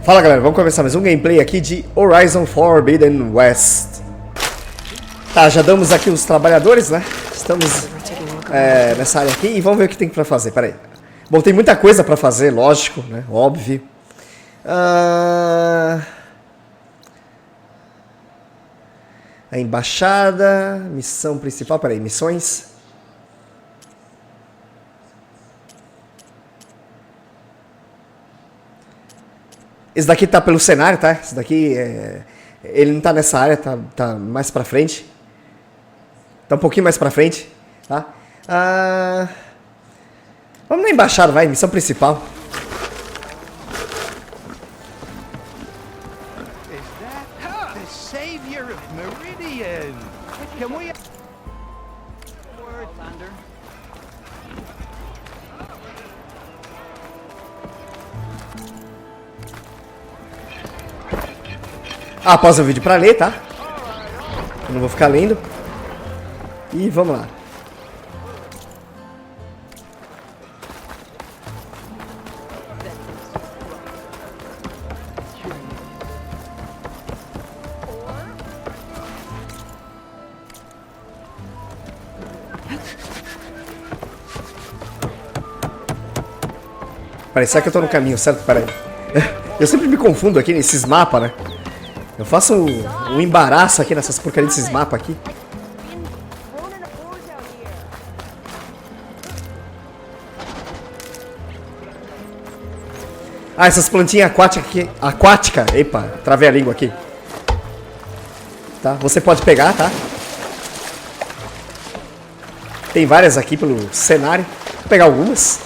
Fala galera, vamos começar mais um gameplay aqui de Horizon Forbidden West. Tá, já damos aqui os trabalhadores, né? Estamos nessa área aqui e vamos ver o que tem pra fazer, peraí. Bom, tem muita coisa pra fazer, lógico, né? Óbvio. A embaixada, missão principal, peraí, missões. Esse daqui tá pelo cenário, tá? Esse daqui, ele não tá nessa área, tá mais pra frente. Tá um pouquinho mais pra frente, tá? Vamos na embaixada, vai, missão principal. Pausa o vídeo pra ler, tá? Eu não vou ficar lendo. E vamos lá. Parece que eu tô no caminho certo, peraí. Eu sempre me confundo aqui nesses mapas, né? Eu faço um embaraço aqui nessas porcarias desses mapas aqui. Essas plantinhas aquáticas. Epa, travei a língua aqui. Tá, você pode pegar, tá? Tem várias aqui pelo cenário. Vou pegar algumas.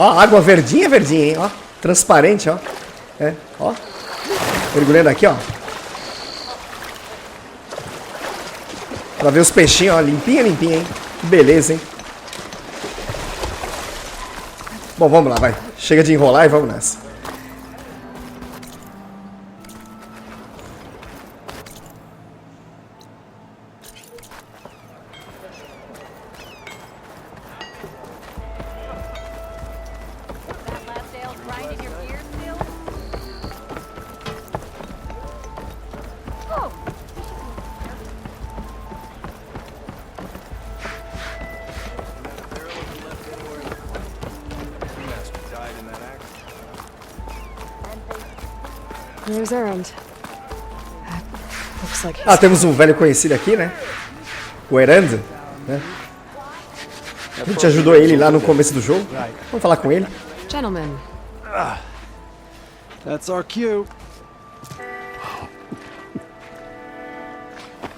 Ó, água verdinha, hein? Ó, transparente, ó. Ó. Mergulhando aqui, ó. Pra ver os peixinhos, ó. Limpinha, hein? Que beleza, hein? Bom, vamos lá, vai. Chega de enrolar e vamos nessa. Temos um velho conhecido aqui, né? O Erand, né? A gente ajudou ele lá no começo do jogo. Vamos falar com ele. Gentlemen. That's our cue.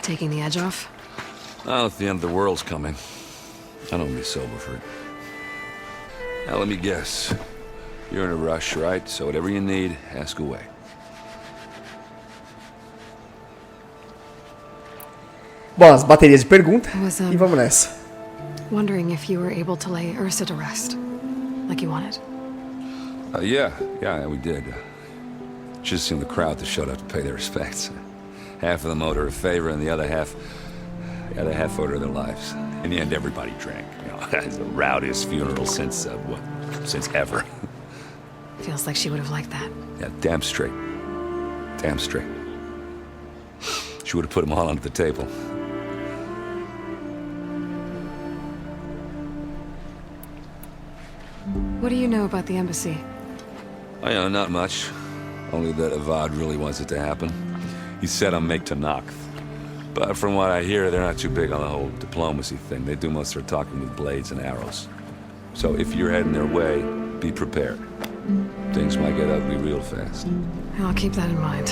Taking the edge off? Oh, if the end of the world's coming, I don't be sober for it. Now let me guess. You're in a rush, right? So whatever you need, ask away. Bom, as baterias de pergunta e vamos nessa. Wondering if you were able to lay Ursa to rest, like you wanted. Yeah, we did. Just seemed the crowd that showed up to pay their respects. Half of them owed her a favor, and the other half owed her their lives. In the end, everybody drank. You know, it's the rowdiest funeral since ever. Feels like she would have liked that. Yeah, damn straight. She would have put them all under the table. What do you know about the embassy? Oh, not much. Only that Avad really wants it to happen. He said on Make to Noct. But from what I hear, they're not too big on the whole diplomacy thing. They do most of their talking with blades and arrows. So if you're heading their way, be prepared. Things might get ugly real fast. I'll keep that in mind.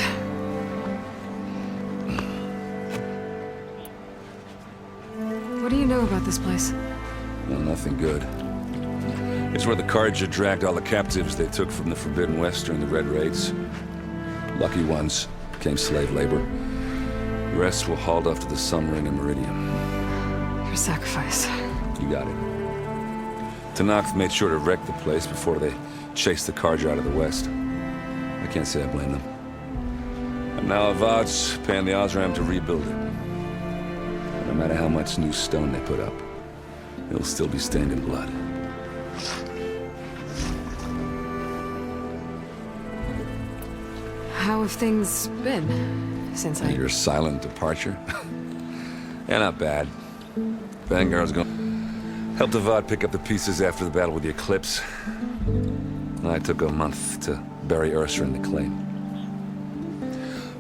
What do you know about this place? Well, nothing good. It's where the Carja dragged all the captives they took from the Forbidden West during the Red Raids. Lucky ones became slave labor. The rest were hauled off to the Sun Ring and Meridian. Your sacrifice. You got it. Tenakth made sure to wreck the place before they chased the Carja out of the West. I can't say I blame them. And now Avad's paying the Osram to rebuild it. No matter how much new stone they put up. he'll still be stained in blood. How have things been since I... Your silent departure? Yeah, not bad. Vanguard's gonna help Avad pick up the pieces after the battle with the Eclipse. I took a month to bury Ursa in the claim.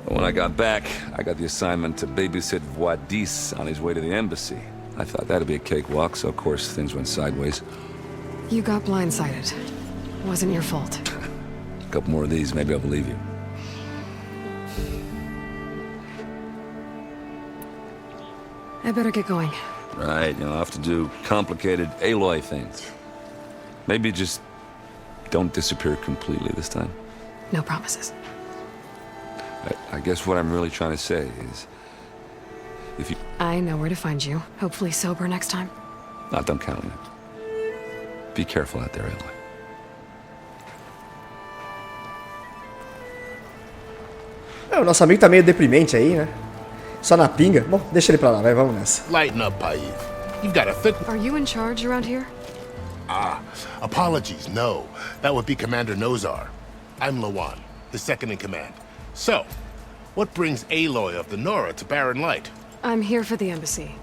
But when I got back, I got the assignment to babysit Voidis on his way to the embassy. I thought that'd be a cakewalk, so of course things went sideways. You got blindsided. Wasn't your fault. A couple more of these, maybe I'll believe you. I better get going. Right, I'll have to do complicated Aloy things. Maybe just don't disappear completely this time. No promises. I guess what I'm really trying to say is, if you... I know where to find you. Hopefully sober next time. Don't count on it. Be careful out there, Aloy. O nosso amigo tá meio deprimente aí, né? Só na pinga. Bom, deixa ele pra lá, vai, vamos nessa. Lighten up, Paiv. You've got a thick... Are you in charge around here? Apologies, no. That would be Commander Nozar. I'm Lawan, his second in command. So, what brings Aloy of the Nora to Barren Light? I'm here for the embassy.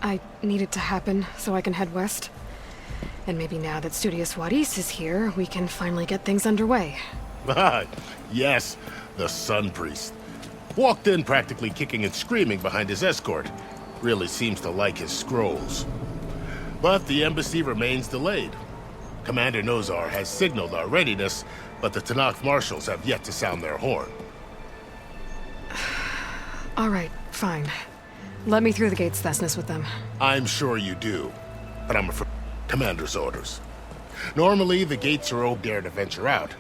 I need it to happen so I can head west. And maybe now that Studious Wadis is here, we can finally get things underway. Yes, the Sun Priest. Walked in practically kicking and screaming behind his escort. Really seems to like his scrolls. But the embassy remains delayed. Commander Nozar has signaled our readiness, but the Tanakh marshals have yet to sound their horn. All right, fine. Let me through the gates, Thesnus, with them. I'm sure you do, but I'm afraid Commander's orders. Normally, the gates are all dare to venture out.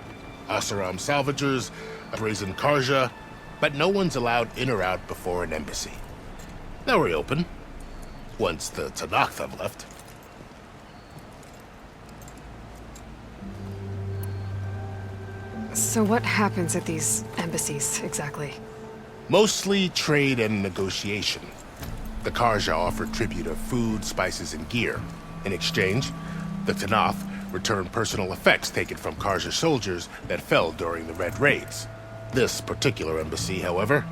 Asaram salvagers, a brazen Karja, but no one's allowed in or out before an embassy. They'll reopen, once the Tanakh have left. So what happens at these embassies, exactly? Mostly trade and negotiation. The Karja offer tribute of food, spices, and gear. In exchange, the Tanakh return personal effects taken from Karja soldiers that fell during the Red Raids. This particular embassy, however,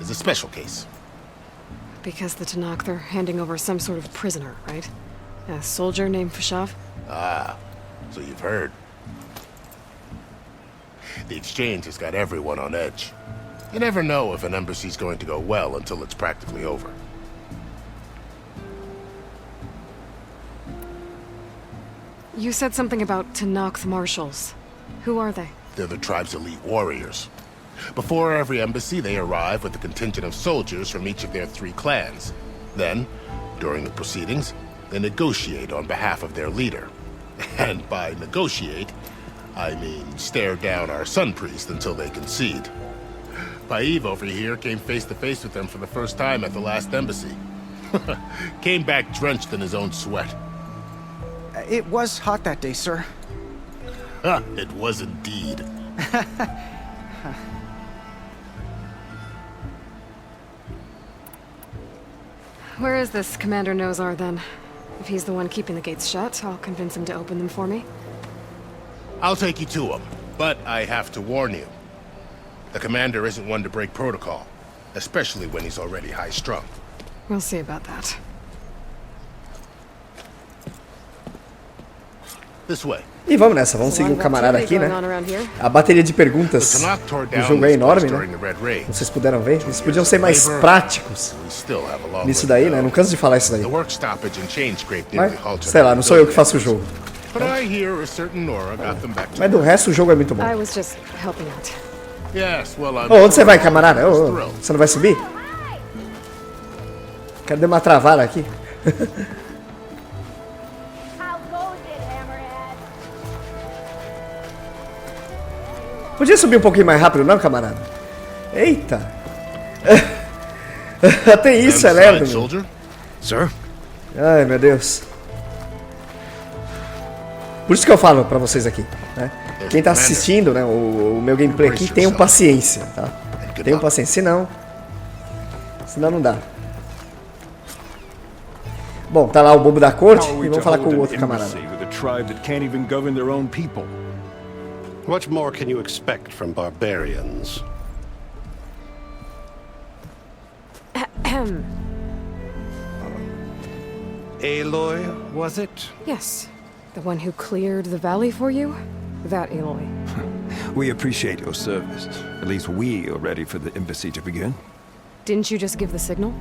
is a special case. Because the Tanakh, they're handing over some sort of prisoner, right? A soldier named Fashav? Ah, so you've heard. The exchange has got everyone on edge. You never know if an embassy's going to go well until it's practically over. You said something about Tanakh marshals. Who are they? They're the tribe's elite warriors. Before every embassy, they arrive with a contingent of soldiers from each of their 3 clans. Then, during the proceedings, they negotiate on behalf of their leader. And by negotiate, I mean stare down our Sun Priest until they concede. Paiv over here came face to face with them for the first time at the last embassy. Came back drenched in his own sweat. It was hot that day, sir. It was indeed. Where is this Commander Nozar, then? If he's the one keeping the gates shut, I'll convince him to open them for me. I'll take you to him, but I have to warn you. The commander isn't one to break protocol, especially when he's already high-strung. We'll see about that. This way. E vamos nessa, vamos seguir o camarada aqui, né? A bateria de perguntas do jogo é enorme, né? Vocês puderam ver? Eles podiam ser mais práticos nisso daí, né? Não canso de falar isso daí. Mas, sei lá, não sou eu que faço o jogo. Mas do resto o jogo é muito bom. Oh, onde você vai, camarada? Oh, você não vai subir? Quero dar uma travada aqui. Podia subir um pouquinho mais rápido, não, camarada? Eita! Até isso é lerdo, meu. Sir? Ai, meu Deus. Por isso que eu falo pra vocês aqui, né? Quem tá assistindo, né, o meu gameplay aqui, tenham paciência, tá? Tenham paciência, senão não dá. Bom, tá lá o bobo da corte How are e we vamos to falar com hold o an outro camarada. embassy with a tribe that can't even govern their own people? What more can you expect from barbarians? Aloy, was it? Yes. The one who cleared the valley for you? That Aloy. We appreciate your service. At least we are ready for the embassy to begin. Didn't you just give the signal?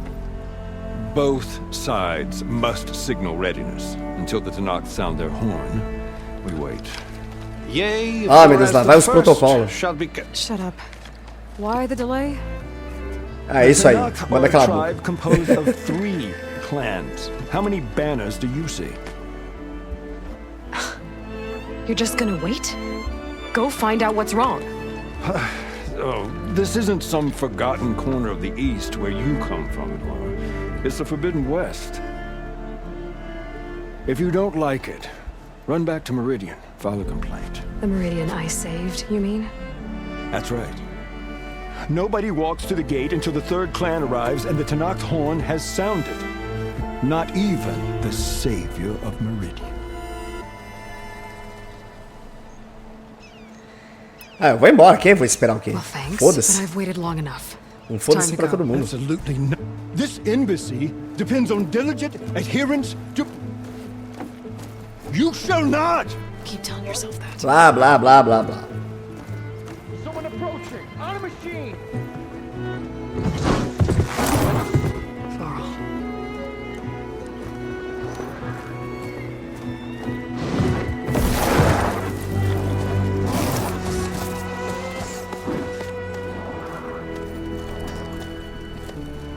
Both sides must signal readiness. Until the Tanakh sound their horn, we wait. Yea, Ah, for meu Deus, as lá the vai os first protocolos. shall be Shut up. Why the delay? Ah, isso aí. Tanakh Manda are a calar a boca. tribe composed of 3 clans. How many banners do you see? You're just gonna wait? Go find out what's wrong. Oh, this isn't some forgotten corner of the East where you come from, Aloy. It's the Forbidden West. If you don't like it, run back to Meridian, file a complaint. The Meridian I saved, you mean? That's right. Nobody walks to the gate until the 3rd clan arrives and the Tanakh horn has sounded. Not even the savior of Meridian. Ah, eu vou embora. Quem? Vou esperar o quê? Well, thanks, but Foda-se. I've waited long enough. Foda-se Time to pra go. todo mundo. Absolutely no. This embassy depends on diligent adherence to... You shall not! Keep telling yourself that. Blá, blá, blá, blá, blá. Someone approaching! On a machine! Varl.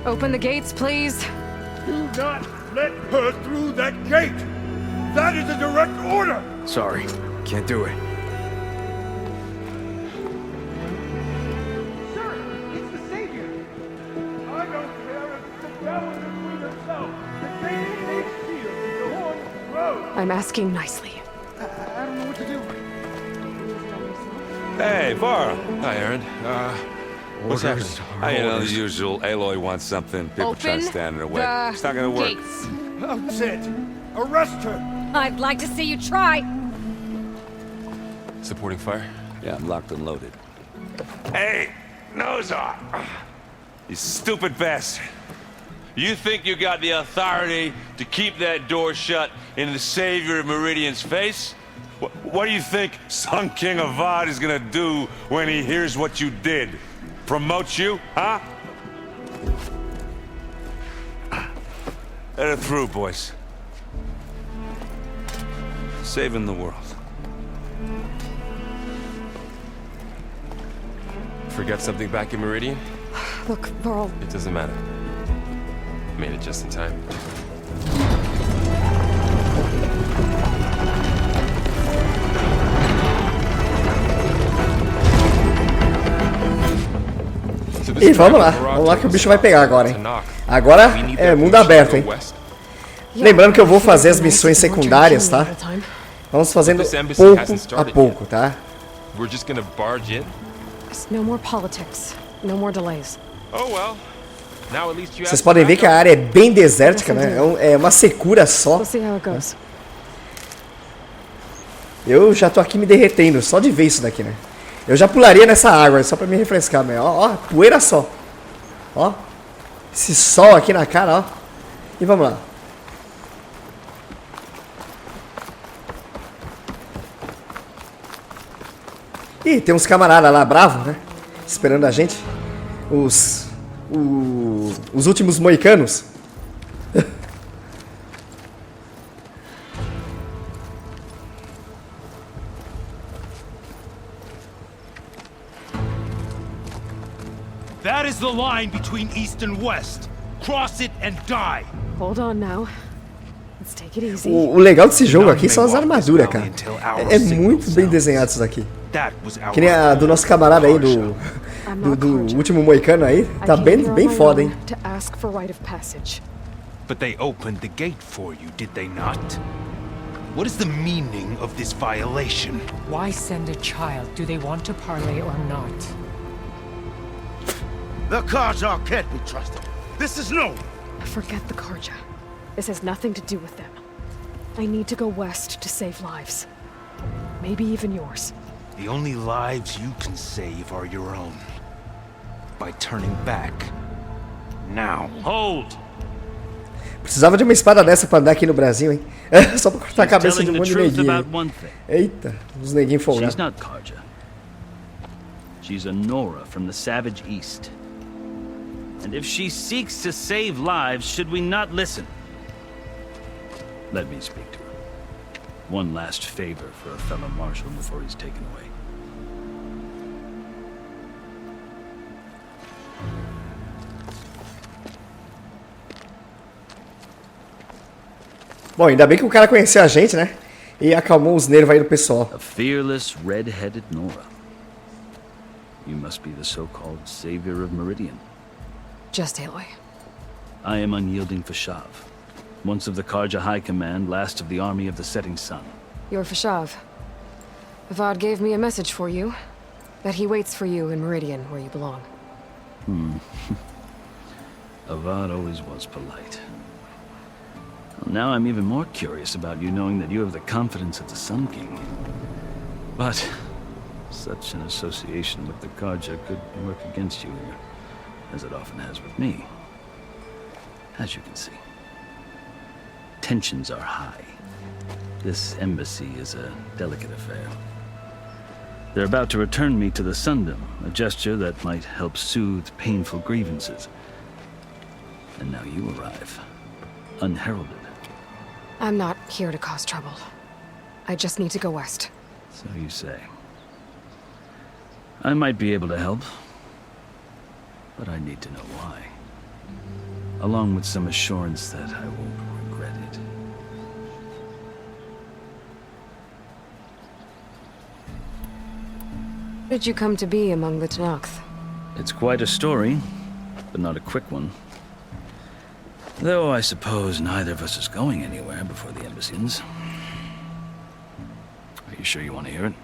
Open the gates, please. Do not let her through that gate! That is a direct order! Sorry, can't do it. Sir, it's the Savior! I don't care if the devil is between herself. The gate is sealed and the horn blows. I'm asking nicely. I don't know what to do. Hey, Varl. Hi, Aaron. What's happening? You know, the usual. Aloy wants something. People try to stand in her way. the It's not gonna work. gates. That's it. Arrest her! I'd like to see you try. Supporting fire? Yeah, I'm locked and loaded. Hey, nose off! You stupid bastard. You think you got the authority to keep that door shut in the savior of Meridian's face? What do you think Sun King Avad is gonna do when he hears what you did? Promote you, huh? Let it through, boys. Saving the world. Forgot something back in Meridian? Look, Varl, It doesn't matter. Made it just in time. E vamos lá que o bicho vai pegar agora, hein? Agora é mundo aberto, hein? Lembrando que eu vou fazer as missões secundárias, tá? Vamos fazendo pouco a pouco, tá? We're just gonna barge in? no more politics. No more delays. Oh well. Now at least you Vocês podem ver que a área é bem desértica, né? É uma secura só. We'll see how it goes. Eu já tô aqui me derretendo só de ver isso daqui, né? Eu já pularia nessa água só pra me refrescar, né? Ó, poeira só. Ó. Esse sol aqui na cara, ó. E vamos lá. Ih, tem uns camaradas lá bravos, né? Esperando a gente. Os últimos moicanos. That is the line between East and West. Cross it and die. Hold on now. Let's take it easy. O legal desse jogo aqui são as armaduras, cara. É muito bem desenhado isso daqui. Que nem a do nosso camarada aí, do último moicano aí. Tá bem foda, hein? To ask for right of passage. But they opened the gate for you, did they not? What is the meaning of this violation? Why send a child? Do they want to parley or not? The Khajar can't be trusted. This is no. Forget the Karja. This has nothing to do with them. I need to go west to save lives. Maybe even yours. The only lives you can save are your own. By turning back. Now. Hold! Precisava de uma espada dessa pra andar aqui no Brasil, hein? Só pra cortar a cabeça de um monte de neguinho. Eita, os neguinhos folgados. She's not Karja. She's a Nora from the Savage East. And if she seeks to save lives, should we not listen? Let me speak to her. One last favor for a fellow marshal before he's taken away. Bom, ainda bem que o cara conheceu a gente, né? E acalmou os nervos aí do pessoal. A fearless, red-headed Nora. You must be the so-called savior of Meridian. Just Aloy. I am unyielding Fashav. Once of the Karja High Command, last of the army of the setting sun. You're Fashav. Avad gave me a message for you. That he waits for you in Meridian, where you belong. Avad always was polite. Well, now I'm even more curious about you knowing that you have the confidence of the Sun King. But such an association with the Karja could work against you here, as it often has with me. As you can see. Tensions are high. This embassy is a delicate affair. They're about to return me to the Sundom, a gesture that might help soothe painful grievances. And now you arrive, unheralded. I'm not here to cause trouble. I just need to go west. So you say. I might be able to help, but I need to know why. Along with some assurance that I won't regret it. How did you come to be among the Tenakth? It's quite a story, but not a quick one. Though I suppose neither of us is going anywhere before the embassy ends. Are you sure you want to hear it?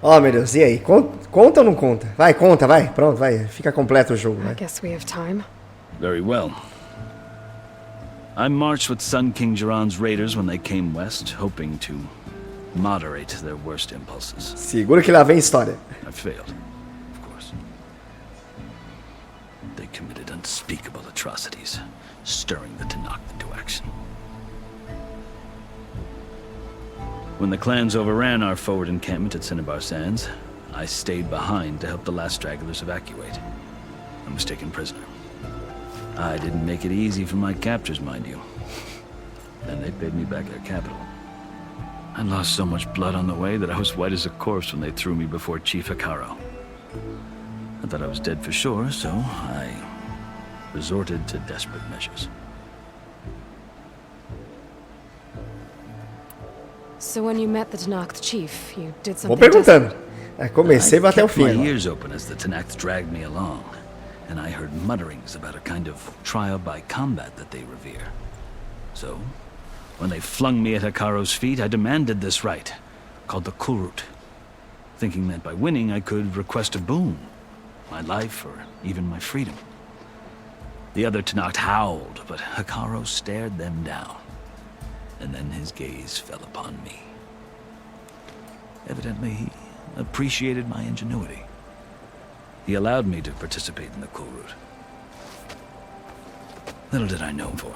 Oh, meu Deus, e aí? Conta ou não conta? Vai, conta, vai. Pronto, vai. Fica completo o jogo, vai. I guess we have time. Very well. I marched with Sun King Jiran's raiders when they came west, hoping to moderate their worst impulses. Segura que lá vem história. I failed, of course. They committed unspeakable atrocities, stirring the Tenakth into action. When the clans overran our forward encampment at Cinnabar Sands, I stayed behind to help the last stragglers evacuate. I was taken prisoner. I didn't make it easy for my captors, mind you. Then they paid me back their capital. I lost so much blood on the way that I was white as a corpse when they threw me before Chief Hikaro. I thought I was dead for sure, so I resorted to desperate measures. So when you met the Tenakth chief, you did Vou something perguntando. Comecei a bater o I kept my fim. ears open as the Tenakth dragged me along, and I heard mutterings about a kind of trial by combat that they revere. So, when they flung me at Hikaro's feet, I demanded this right, called the Kulrut, thinking that by winning I could request a boon, my life or even my freedom. The other Tenakth howled, but Hikaro stared them down, and then his gaze fell upon me. Evidently, he appreciated my ingenuity. He allowed me to participate in the Kulrut. Little did I know for.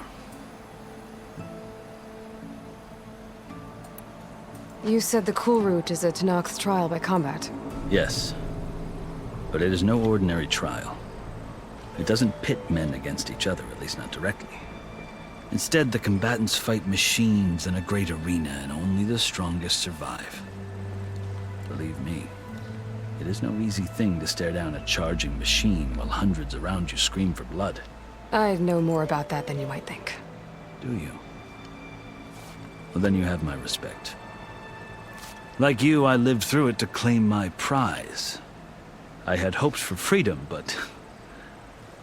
You said the Kulrut is a Tenakth trial by combat. Yes, but it is no ordinary trial. It doesn't pit men against each other, at least not directly. Instead, the combatants fight machines in a great arena, and only the strongest survive. Believe me, it is no easy thing to stare down a charging machine while hundreds around you scream for blood. I know more about that than you might think. Do you? Well, then you have my respect. Like you, I lived through it to claim my prize. I had hoped for freedom, but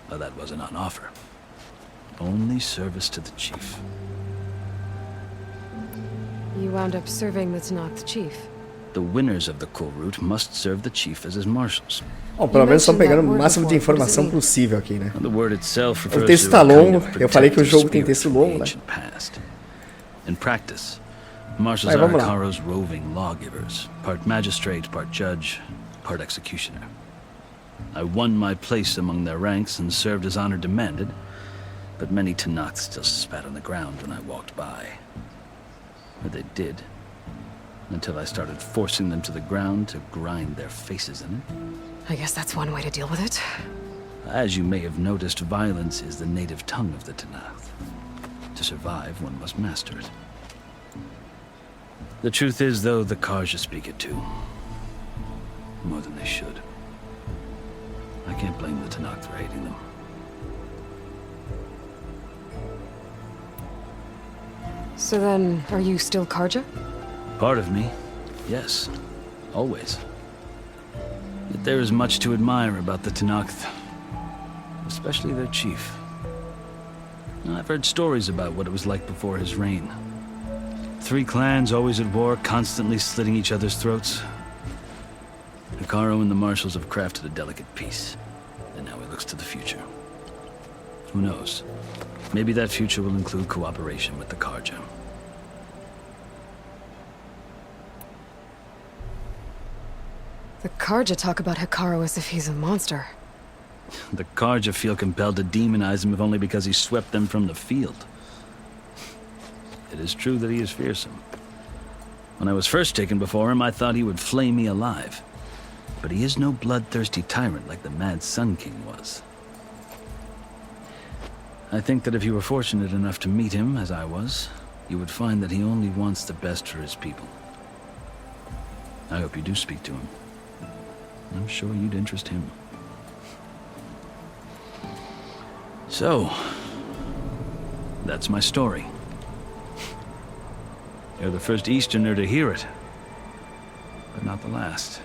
well, that wasn't on offer. Only service to the chief. You wound up serving the Tenakth chief. The winners of the cool route must serve the chief as his marshals. Bom, pelo menos estão pegando o máximo de informação possível aqui, né? The word itself O refers texto to tá a kind longo, of eu falei que o jogo tem protective texto spirit longo, of né? the ancient past. In practice, marshals Vai, are vamos lá. Hekaro's roving lawgivers, part magistrate, part judge, part executioner. I won my place among their ranks and served as honor demanded, but many Tanakhs still spat on the ground when I walked by. Or they did, until I started forcing them to the ground to grind their faces in it. I guess that's one way to deal with it. As you may have noticed, violence is the native tongue of the Tanakh. To survive, one must master it. The truth is, though, the Karja speak it too. More than they should. I can't blame the Tanakh for hating them. So then, are you still Karja? Part of me, yes. Always. Yet there is much to admire about the Tanakh. Especially their chief. I've heard stories about what it was like before his reign. 3 clans always at war, constantly slitting each other's throats. Hekaro and the marshals have crafted a delicate peace, and now he looks to the future. Who knows? Maybe that future will include cooperation with the Karja. The Karja talk about Hekaro as if he's a monster. The Karja feel compelled to demonize him if only because he swept them from the field. It is true that he is fearsome. When I was first taken before him, I thought he would flay me alive. But he is no bloodthirsty tyrant like the Mad Sun King was. I think that if you were fortunate enough to meet him, as I was, you would find that he only wants the best for his people. I hope you do speak to him. I'm sure you'd interest him. So, that's my story. You're the first Easterner to hear it, but not the last.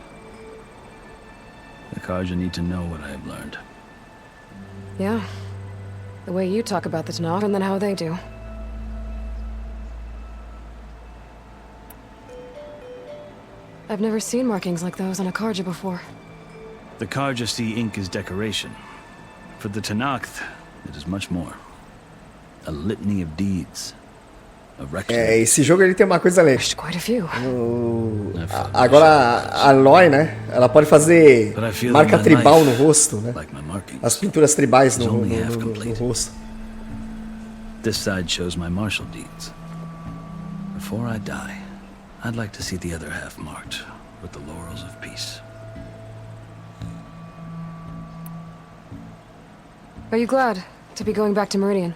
The Karja need to know what I have learned. Yeah. The way you talk about the Tanakh and then how they do. I've never seen markings like those on a Karja before. The Karja see ink as decoration. For the Tanakh, it is much more. A litany of deeds. Esse jogo ele tem uma coisa legal. Quite a few. Agora a Aloy, né? Ela pode fazer marca tribal no rosto, né? As pinturas tribais no rosto. This side shows my martial deeds. Before I die, I'd like to see the other half marked with the laurels of peace. Are you glad to be going back to Meridian?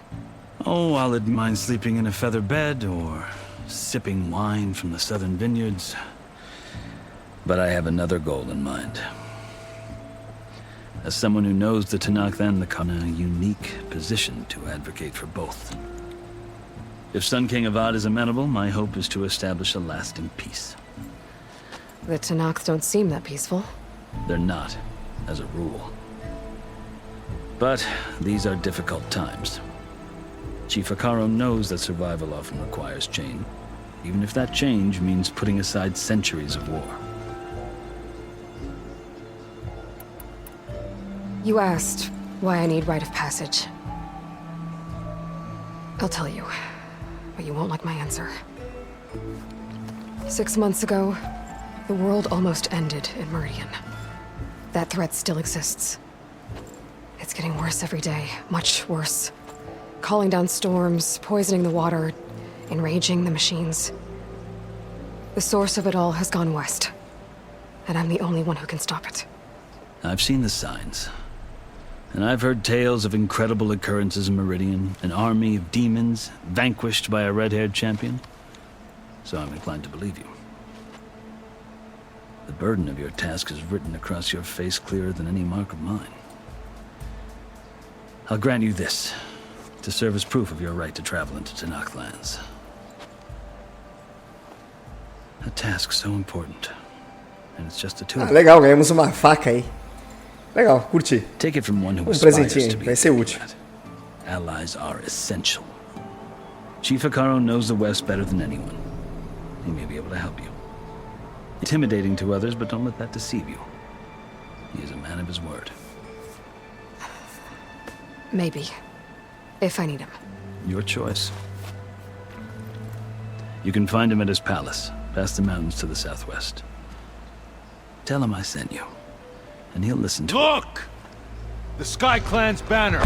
Oh, I'll mind sleeping in a feather bed or sipping wine from the southern vineyards. But I have another goal in mind. As someone who knows the Tanakh and the Karja, in a unique position to advocate for both. If Sun King Avad is amenable, my hope is to establish a lasting peace. The Tanakh don't seem that peaceful. They're not, as a rule. But these are difficult times. Chief Hekaro knows that survival often requires change, even if that change means putting aside centuries of war. You asked why I need rite of passage. I'll tell you, but you won't like my answer. 6 months ago, the world almost ended in Meridian. That threat still exists. It's getting worse every day, much worse. Calling down storms, poisoning the water, enraging the machines. The source of it all has gone west, and I'm the only one who can stop it. I've seen the signs. And I've heard tales of incredible occurrences in Meridian, an army of demons vanquished by a red-haired champion. So I'm inclined to believe you. The burden of your task is written across your face clearer than any mark of mine. I'll grant you this, to serve as proof of your right to travel into Tanakh lands. A task so important, and it's just a tool. Legal, ganhamos uma faca aí. Legal, curti. Take it from one who presentinho aí, vai ser útil. Allies are essential. Chief Hekaro knows the West better than anyone. He may be able to help you. Intimidating to others, but don't let that deceive you. He is a man of his word. Maybe. If I need him. Your choice. You can find him at his palace, past the mountains to the southwest. Tell him I sent you, and he'll listen to it. Look! The Sky Clan's banner.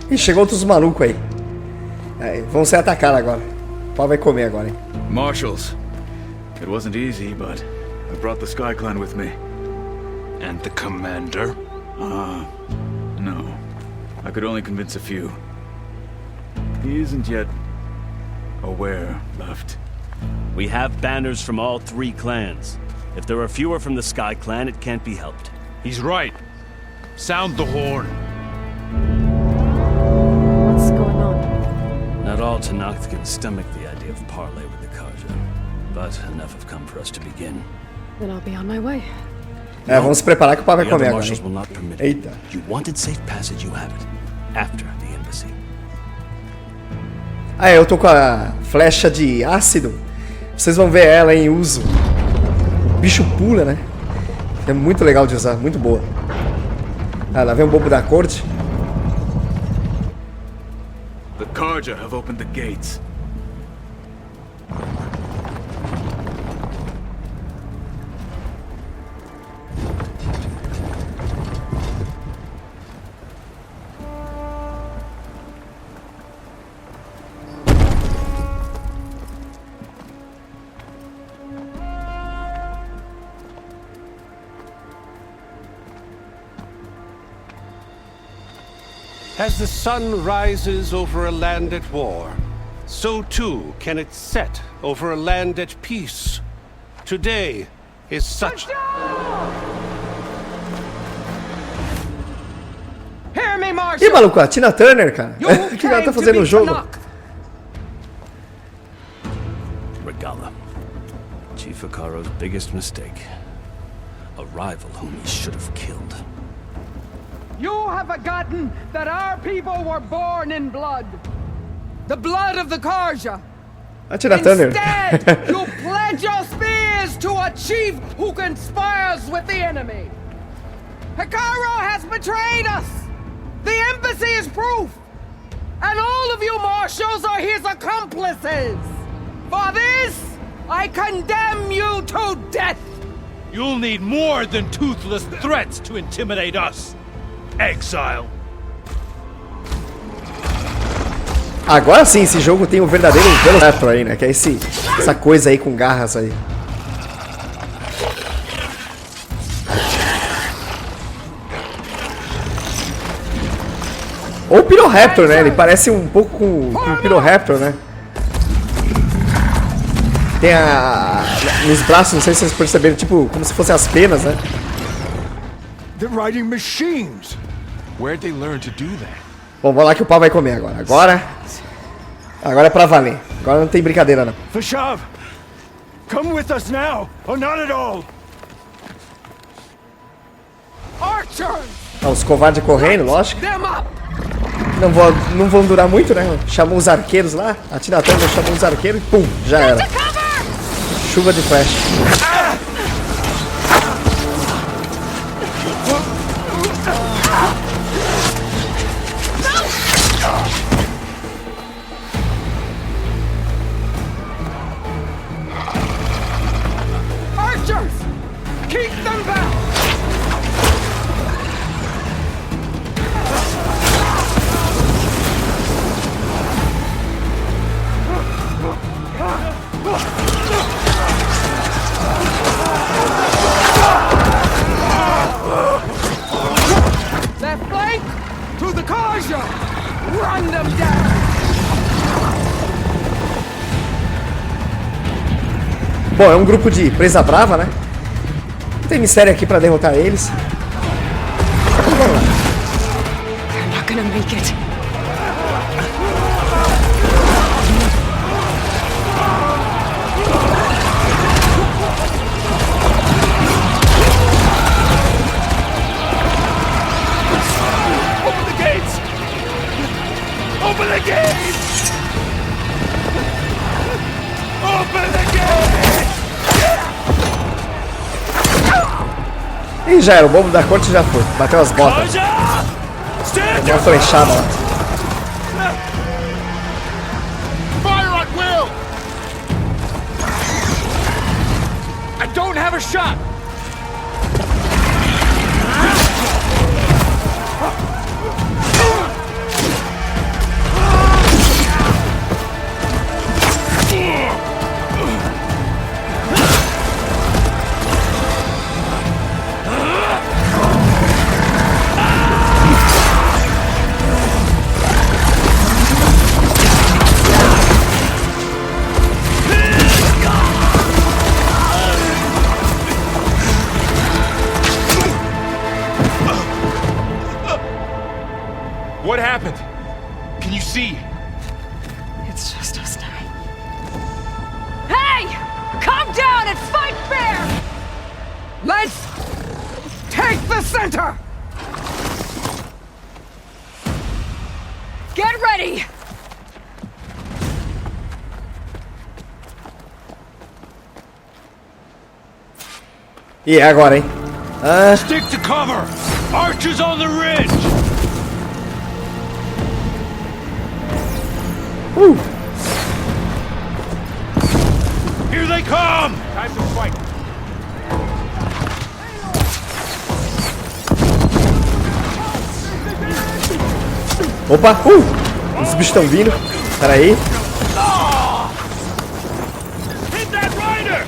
Ih, chegou outros malucos aí. É, vão ser atacados agora. O pau vai comer agora, hein? Marshals. It wasn't easy, but I brought the Sky Clan with me. And the commander? No. I could only convince a few. He isn't yet aware left. We have banners from all 3 clans. If there are fewer from the Sky Clan, it can't be helped. He's right. Sound the horn. What's going on? Not all Tenakth can stomach the idea of parley with the Karja, but enough have come for us to begin. Then I'll be on my way. É, vamos se preparar que o pau vai The comer other agora, marshals will hein? not permit it. Eita. You wanted safe passage, you have it. After the embassy. Ah, eu tô com a flecha de ácido. Vocês vão ver ela em uso. O bicho pula, né? É muito legal de usar, muito boa. Ah, lá vem o bobo da corte. The Karja have opened the gates. As the sun rises over a land at war, so too can it set over a land at peace. Today is such... Hear me, Ih, Marshal! maluco, a Tina Turner, cara. O que ela tá fazendo no jogo? Regala. Chief Akaro's biggest mistake. A rival whom he should have killed. You have forgotten that our people were born in blood. The blood of the Karja. A Tina Turner. Instead, you pledge your spears to a chief who conspires with the enemy. Hikaru has betrayed us. The embassy is proof. And all of you marshals are his accomplices. For this, I condemn you to death. You'll need more than toothless threats to intimidate us. Exile. Agora sim, esse jogo tem um verdadeiro Velociraptor aí, né? Que é essa coisa aí com garras aí. Ou o Piroraptor, né? Ele parece um pouco com o Piroraptor, né? Tem nos braços, não sei se vocês perceberam, tipo, como se fossem as penas, né? They're riding machines. Where'd they learn to do that? Bom, vamos lá que o pau vai comer agora. Agora é pra valer. Agora não tem brincadeira, não. Vashav, come with us now, or not at all. Archers! Ah, os covardes correndo, lógico. Them up! Não vão durar muito, né? Chamou os arqueiros lá. A Tina Turner chamou os arqueiros e pum, já era. Chuva de flecha. Archers! Keep them back! Left flank to the Karja! Run them down! Bom, é um grupo de presa brava, né? Não tem mistério aqui pra derrotar eles. Então, vamos lá. They're not gonna make it. Open the gates! Open the gates! Oh! Ih, já era, o bobo da corte já foi. Bateu as botas. Deu uma flechada lá. Fire at will! I don't have a shot! What happened? Can you see? It's just us now. Hey! Calm down and fight fair! Let's take the center! Get ready! E é agora, hein? Stick to cover! Archers on the ridge! Here they come! Time to fight. Opa! Os bichos estão vindo. Pera aí. Hit that rider!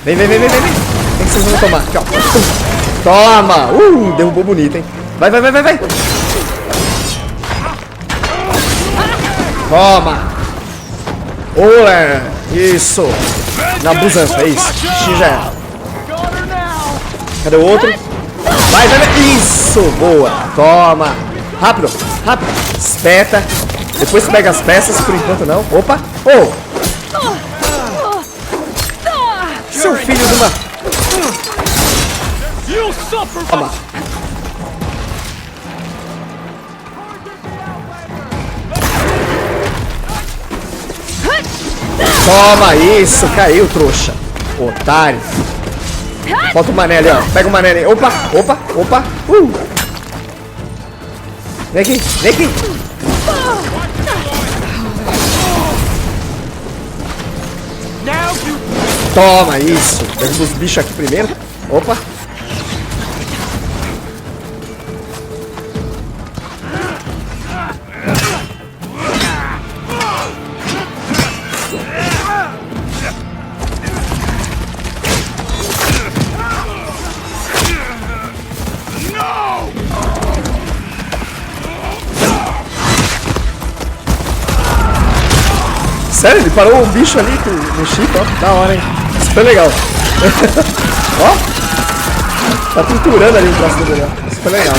Vem. Quem que vocês vão tomar? Aqui, ó. Toma! Derrubou bonito, hein? Vai. Toma! Olé! Isso! Na busança, é isso. Xingé. Cadê o outro? Vai! Isso! Boa! Toma! Rápido! Espeta! Depois pega as peças, por enquanto não. Opa! Seu filho de uma... Toma! Toma isso! Caiu, trouxa! Otário! Falta o mané ali, ó. Pega o mané ali. Opa! Vem aqui! Toma isso! Derruba os bichos aqui primeiro. Opa! Sério, ele parou o bicho ali no chip, ó. Da hora, hein? Super legal. Ó. Tá triturando ali o braço dele, ó. Super legal.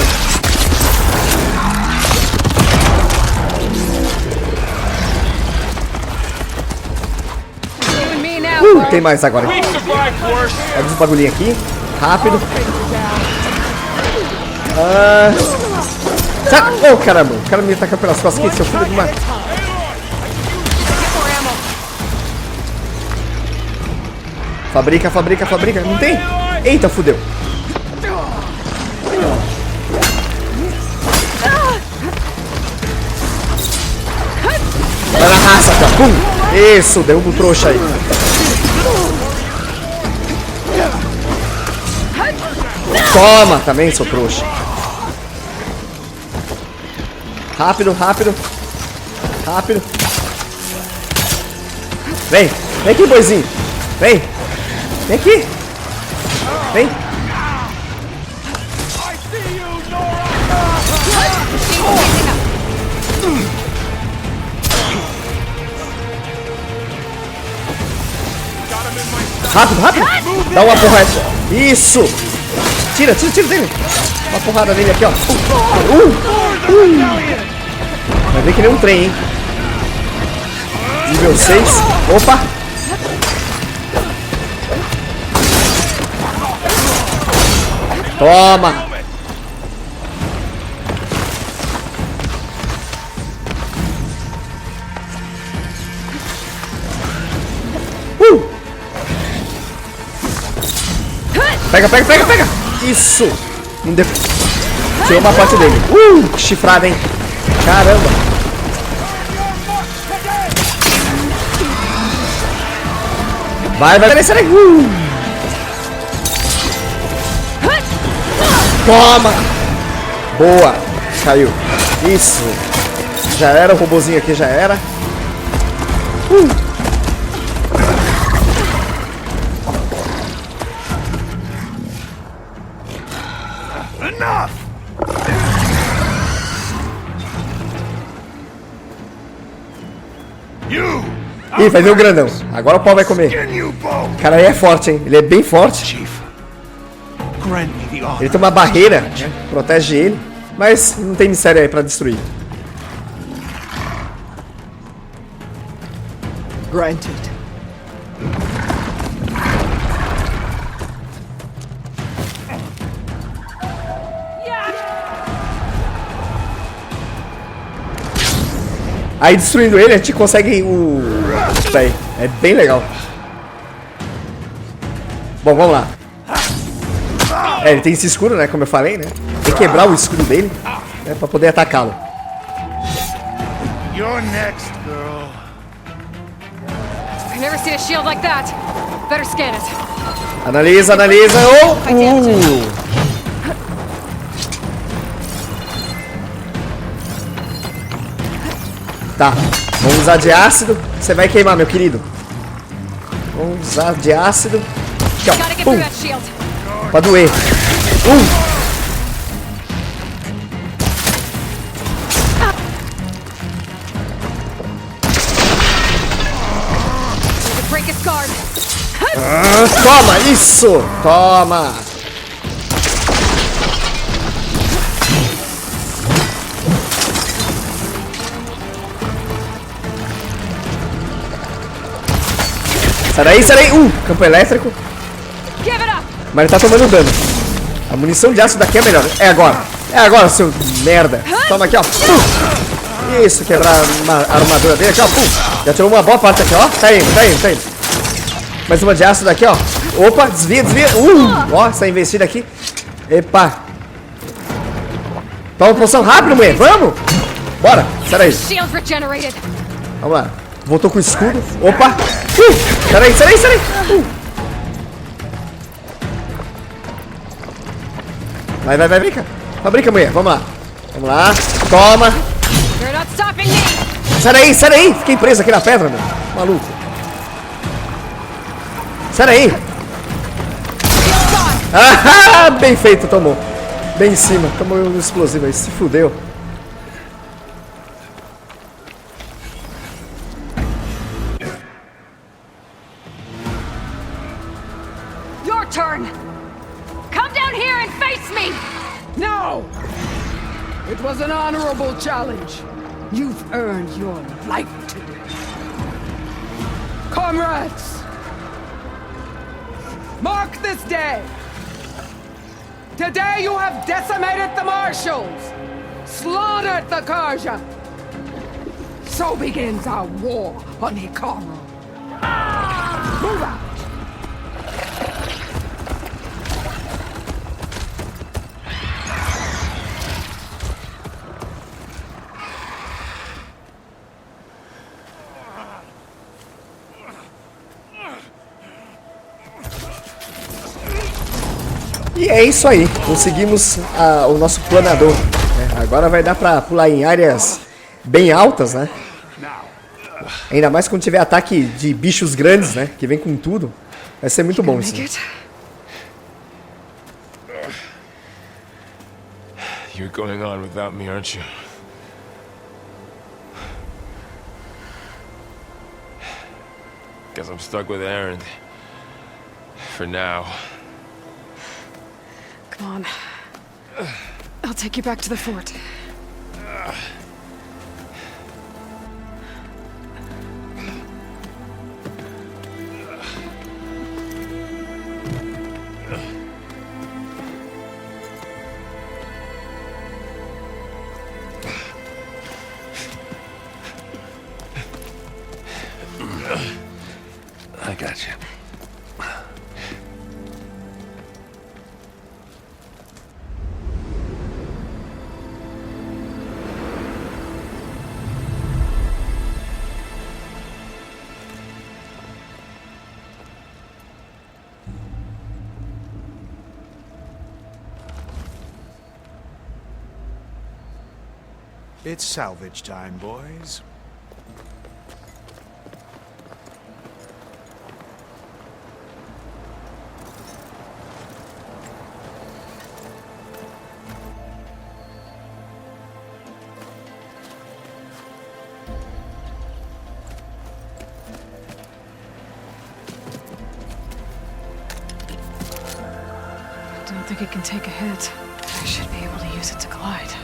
Tem mais agora. Pega os bagulhinhos aqui. Rápido. Oh, caramba. O cara me ataca pelas costas aqui, seu filho de uma... Fabrica. Não tem? Eita, fudeu. Vai na raça, cara. Pum. Isso, derruba o trouxa aí. Toma também, seu trouxa. Rápido. Vem aqui, boizinho. Vem aqui. Vem. Rápido. Dá uma porrada. Isso. Tira dele. Uma porrada nele aqui, ó. Vai ver que nem um trem, hein. Nível 6. Opa. Toma. Pega, pega, pega, pega! Isso! Não deu... Tirou uma parte dele. Que chifrada, hein? Caramba! Vai, vai, sai daí! Toma! Boa! Caiu. Isso! Já era, o robozinho aqui já era. Ih, vai ver o grandão. Agora o pau vai comer. O cara aí é forte, hein? Ele é bem forte. Ele tem uma barreira, né? Protege ele. Mas não tem mistério aí pra destruir. Granted. Aí destruindo ele, a gente consegue o... Isso aí, é bem legal. Bom, vamos lá. É, ele tem esse escudo, né, como eu falei, né. Tem que quebrar o escudo dele, né, pra poder atacá-lo. You're next, girl. I've never seen a shield like that. Better scan it. Analisa, analisa. Tá, vamos usar de ácido. Você vai queimar, meu querido. Vamos usar de ácido. Aqui, ó. Pum. Pra doer. Toma, isso! Toma! Sai daí, sai daí! Campo elétrico. Mas ele tá tomando dano. A munição de ácido daqui é melhor. É agora, seu merda. Toma aqui, ó. Isso, quebrar a armadura dele aqui, ó. Já tirou uma boa parte aqui, ó. Tá indo, tá indo, tá indo. Mais uma de ácido aqui, ó. Opa, desvia, desvia. Ó, essa investida aqui. Epa. Toma poção rápido, mulher. Vamos. Bora, sai daí. Vamos lá. Voltou com o escudo. Opa. Sai daí, sai daí, sai daí. Vai, vai, vai, brinca. Brinca, mulher. Vamos lá. Vamos lá. Toma. Sai daí, sai daí. Fiquei preso aqui na pedra, meu. Maluco. Sai daí. Ah, bem feito, tomou. Bem em cima. Tomou um explosivo aí. Se fudeu. Your turn. Come down here and face me. No! It was an honorable challenge. You've earned your life today. Comrades! Mark this day! Today you have decimated the Marshals! Slaughtered the Karja! So begins our war on Hikaru. Move out! E é isso aí, conseguimos o nosso planador, né? Agora vai dar pra pular em áreas bem altas, né? Ainda mais quando tiver ataque de bichos grandes, né? Que vem com tudo. Vai ser muito bom isso. You're going on without me, aren't you? Guess I'm stuck with Aaron. For now. Come on. I'll take you back to the fort. I got you. It's salvage time, boys. I don't think it can take a hit. I should be able to use it to glide.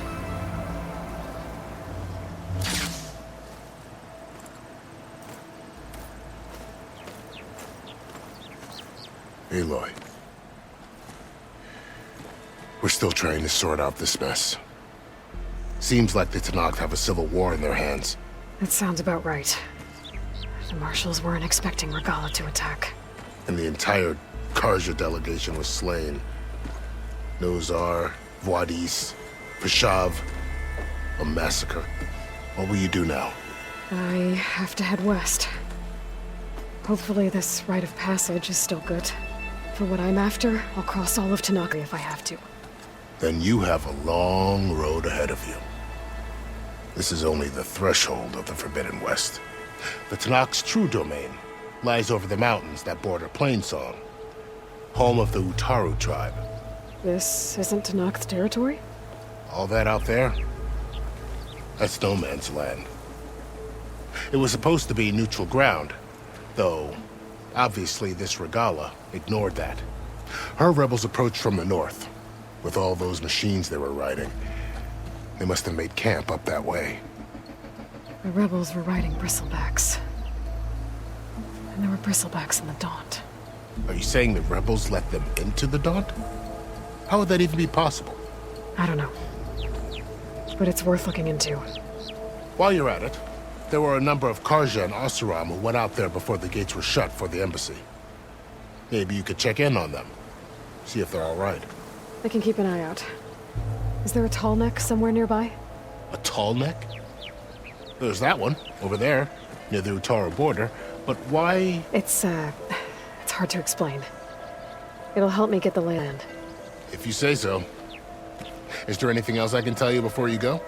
Aloy. We're still trying to sort out this mess. Seems like the Tenakth have a civil war in their hands. That sounds about right. The marshals weren't expecting Regalla to attack. And the entire Karja delegation was slain. Nozar, Voidis, Peshav. A massacre. What will you do now? I have to head west. Hopefully this rite of passage is still good. For what I'm after, I'll cross all of Tanaka if I have to. Then you have a long road ahead of you. This is only the threshold of the Forbidden West. The Tenakth's true domain lies over the mountains that border Plainsong, home of the Utaru tribe. This isn't Tenakth territory? All that out there? That's no man's land. It was supposed to be neutral ground, though obviously this Regalla ignored that. Her rebels approached from the north, with all those machines they were riding. They must have made camp up that way. The rebels were riding bristlebacks. And there were bristlebacks in the Daunt. Are you saying the rebels let them into the Daunt? How would that even be possible? I don't know. But it's worth looking into. While you're at it, there were a number of Karja and Oseram who went out there before the gates were shut for the embassy. Maybe you could check in on them. See if they're all right. I can keep an eye out. Is there a tall neck somewhere nearby? A tall neck? There's that one, over there, near the Utaru border. But why? It's hard to explain. It'll help me get the land. If you say so. Is there anything else I can tell you before you go?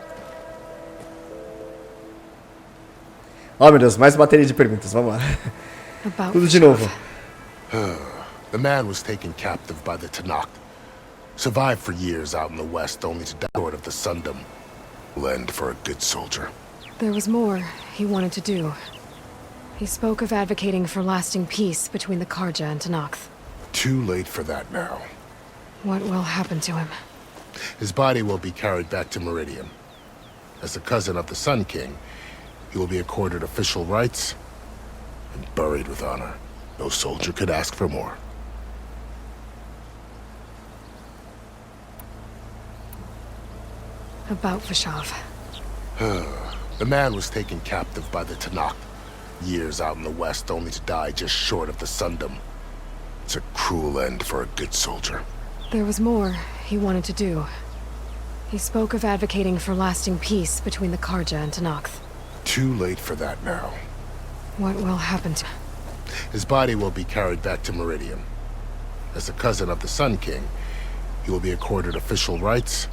Oh meu Deus, mais bateria de perguntas, vamos lá. About Tudo de novo. The man was taken captive by the Tenakth. Survived for years out in the west, only to die short of the Sundom. Will end for a good soldier. There was more he wanted to do. He spoke of advocating for lasting peace between the Karja and Tenakth. Too late for that now. What will happen to him? His body will be carried back to Meridian. As the cousin of the Sun King, he will be accorded official rights and buried with honor. No soldier could ask for more. About Peshav. The man was taken captive by the Tenakth. Years out in the west, only to die just short of the Sundom. It's a cruel end for a good soldier. There was more he wanted to do. He spoke of advocating for lasting peace between the Karja and Tenakth. Too late for that now. What will happen to him? His body will be carried back to Meridian. As the cousin of the Sun King, he will be accorded official rights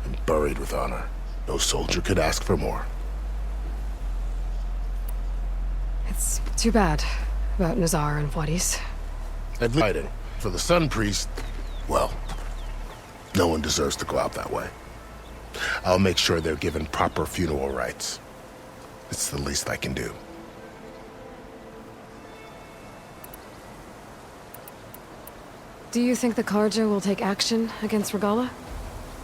and buried with honor. No soldier could ask for more. It's too bad about Nazar and Voidis. And fighting for the Sun Priest, well, no one deserves to go out that way. I'll make sure they're given proper funeral rites. It's the least I can do. Do you think the Karja will take action against Regalla?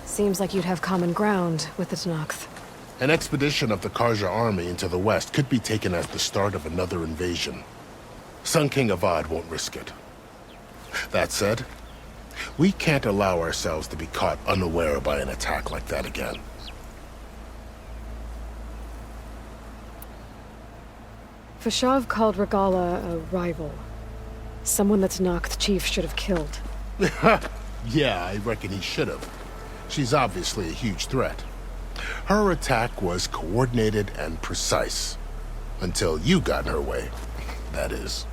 Seems like you'd have common ground with the Tenakth. An expedition of the Karja army into the west could be taken as the start of another invasion. Sun King Avad won't risk it. That said, we can't allow ourselves to be caught unaware by an attack like that again. Peshav called Regalla a rival. Someone that Tenakth chief should have killed. Yeah, I reckon he should have. She's obviously a huge threat. Her attack was coordinated and precise. Until you got in her way, that is.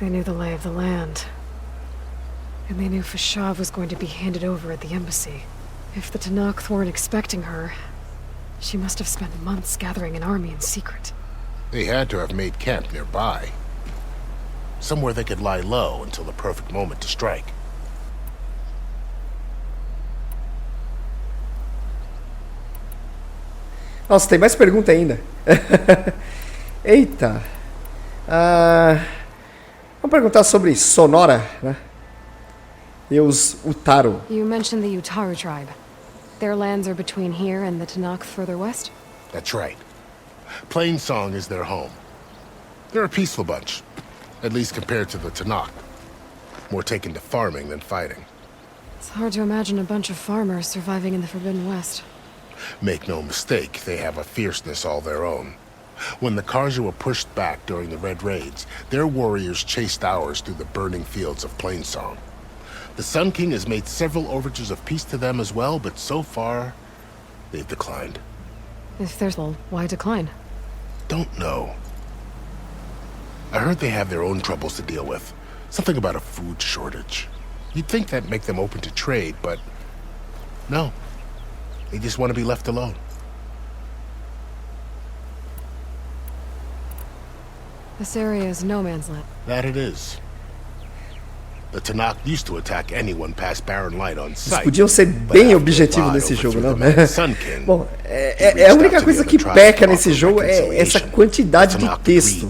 They knew the lay of the land. And they knew Peshav was going to be handed over at the embassy. If the Tenakth weren't expecting her, She must have spent months gathering an army in secret. They had to have made camp nearby. Somewhere they could lie low until the perfect moment to strike. Nossa, tem mais pergunta ainda. Eita. Vamos perguntar sobre Sonora, né? E os Utaru. You mentioned the Utaru tribe. Their lands are between here and the Tanakh further west? That's right. Plainsong is their home. They're a peaceful bunch, at least compared to the Tanakh. More taken to farming than fighting. It's hard to imagine a bunch of farmers surviving in the Forbidden West. Make no mistake, they have a fierceness all their own. When the Karja were pushed back during the Red Raids, their warriors chased ours through the burning fields of Plainsong. The Sun King has made several overtures of peace to them as well, but so far, they've declined. If there's well, why decline? Don't know. I heard they have their own troubles to deal with. Something about a food shortage. You'd think that'd make them open to trade, but no. They just want to be left alone. This area is no man's land. That it is. The Tanakh used to attack anyone past Barren Light on Eles sight. podiam ser bem objetivos nesse jogo, não? Bom, a única coisa que peca nesse jogo é essa quantidade de texto.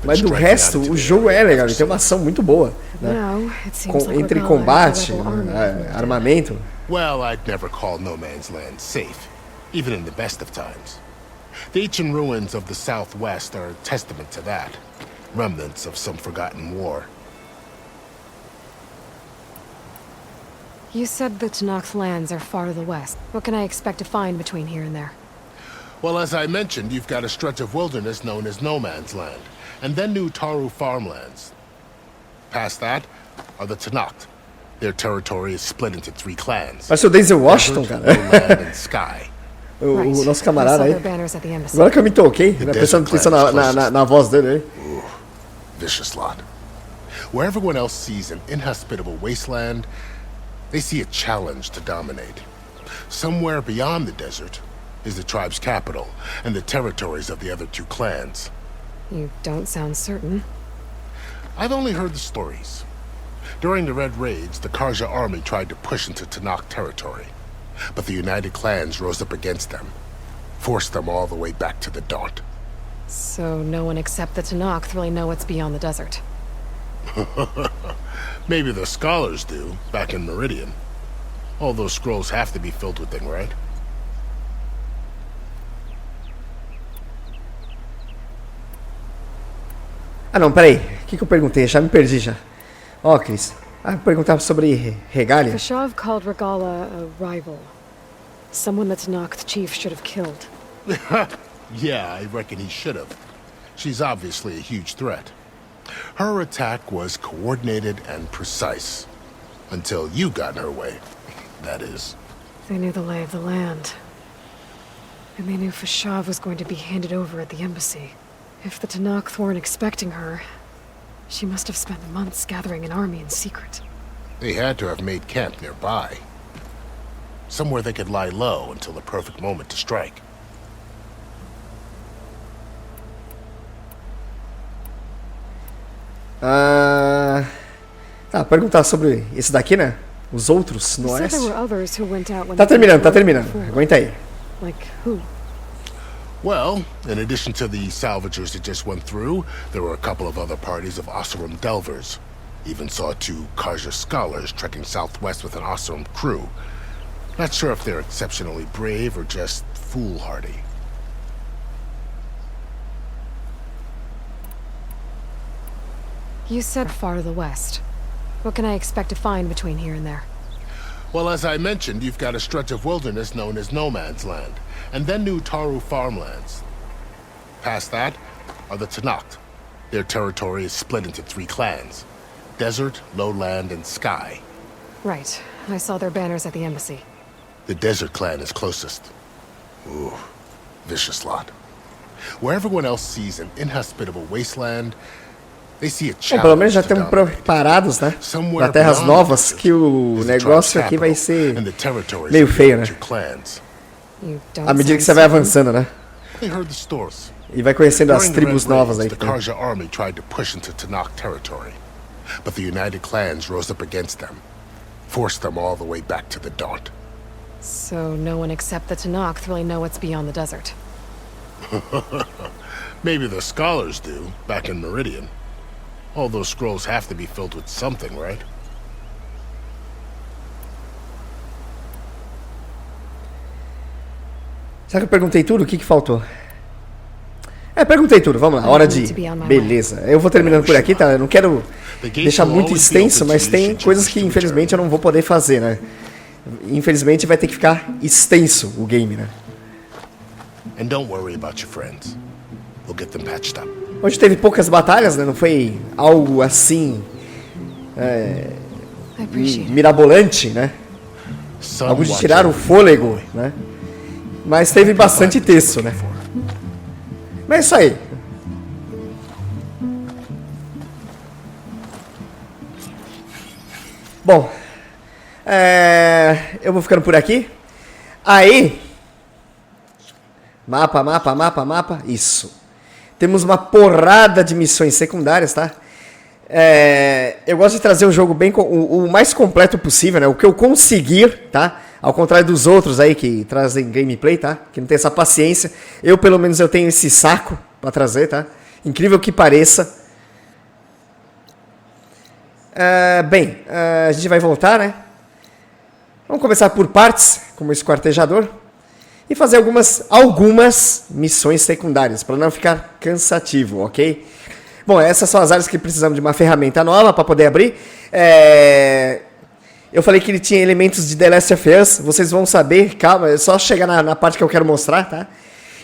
Mas do resto, o jogo é legal, ele tem uma ação muito boa, né? Entre combate, armamento. Well, I'd never call No Man's Land safe, even in the best of times. The ancient ruins of the Southwest are a testament to that. Remnants of some forgotten war. You said the Tanakh's lands are far to the west. What can I expect to find between here and there? Well, as I mentioned, you've got a stretch of wilderness known as No Man's Land, and then new Taru farmlands. Past that are the Tanakh. Their territory is split into 3 clans. Parece o Denzel Washington, cara. And Sky. O nosso camarada aí. Agora que eu me toquei, né, prestando atenção na voz dele aí. Vicious lot. Where everyone else sees an inhospitable wasteland, they see a challenge to dominate. Somewhere beyond the desert is the tribe's capital and the territories of the other 2 clans. You don't sound certain. I've only heard the stories. During the Red Raids, the Karja army tried to push into Tanakh territory, but the united clans rose up against them, forced them all the way back to the Daunt. So no one except the Tanakh really know what's beyond the desert. Maybe the scholars do, back in Meridian. All those scrolls have to be filled with things, right? Ah não, peraí. O que eu perguntei? Já me perdi já. Ó, Cris. Eu perguntava sobre regalia. Fashav called Regala a rival. Someone the Tanakh chief should have killed. Yeah, I reckon he should have. She's obviously a huge threat. Her attack was coordinated and precise. Until you got in her way, that is. They knew the lay of the land. And they knew Fashav was going to be handed over at the embassy. If the Tanakh weren't expecting her, she must have spent months gathering an army in secret. They had to have made camp nearby. Somewhere they could lie low until the perfect moment to strike. Perguntar sobre esse daqui, né? Os outros no oeste. Tá terminando. Aguenta aí. Like who? Well, in addition to the salvagers that just went through, there were a couple of other parties of Oseram delvers. Even saw 2 Karja scholars trekking southwest with an Oseram crew. Not sure if they're exceptionally brave or just foolhardy. You said far to the west. What can I expect to find between here and there? Well, as I mentioned, you've got a stretch of wilderness known as No Man's Land, and then new Taru farmlands. Past that are the Tanakh. Their territory is split into 3 clans: Desert, Lowland, and Sky. Right. I saw their banners at the embassy. The Desert clan is closest. Ooh, vicious lot. Where everyone else sees an inhospitable wasteland, Bom, pelo menos já estamos preparados, né? Para terras novas, que o negócio aqui vai ser meio feio, né? À medida que você vai avançando, né? E vai conhecendo as tribos novas aí. The Karja army tried to push into Tanakh territory, but the united clans rose up against them, forced them all the way back to the Daunt. So no one except the Tanakh really know what's beyond the desert. Maybe the scholars do, back in Meridian. All those scrolls have to be filled with something, right? Será que eu perguntei tudo? O que faltou? Perguntei tudo, vamos lá, hora de... Beleza, eu vou terminando por aqui, tá? Eu não quero deixar muito extenso, mas tem coisas que infelizmente eu não vou poder fazer, né? Infelizmente vai ter que ficar extenso o game, né? And don't worry about your friends. We'll get them patched up. Hoje teve poucas batalhas, né? Não foi algo assim... mirabolante, né? Alguns de tirar o fôlego, né? Mas teve bastante texto, né? Mas é isso aí. Bom, eu vou ficando por aqui. Aí, mapa. Isso. Temos uma porrada de missões secundárias, tá? Eu gosto de trazer o jogo bem o mais completo possível, né? O que eu conseguir, tá? Ao contrário dos outros aí que trazem gameplay, tá? Que não tem essa paciência. Eu, pelo menos, eu tenho esse saco pra trazer, tá? Incrível que pareça. A gente vai voltar, né? Vamos começar por partes, como esquartejador. E fazer algumas missões secundárias, para não ficar cansativo, ok? Bom, essas são as áreas que precisamos de uma ferramenta nova para poder abrir. Eu falei que ele tinha elementos de The Last of Us, vocês vão saber, calma, é só chegar na parte que eu quero mostrar, tá?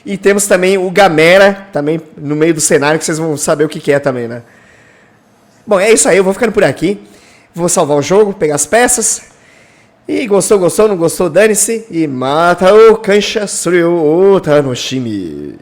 E temos também o Gamera, também no meio do cenário, que vocês vão saber o que é também, né? Bom, é isso aí, eu vou ficando por aqui. Vou salvar o jogo, pegar as peças. E gostou, não gostou, dane-se. E mata o Kansha Suryo Tanoshimi.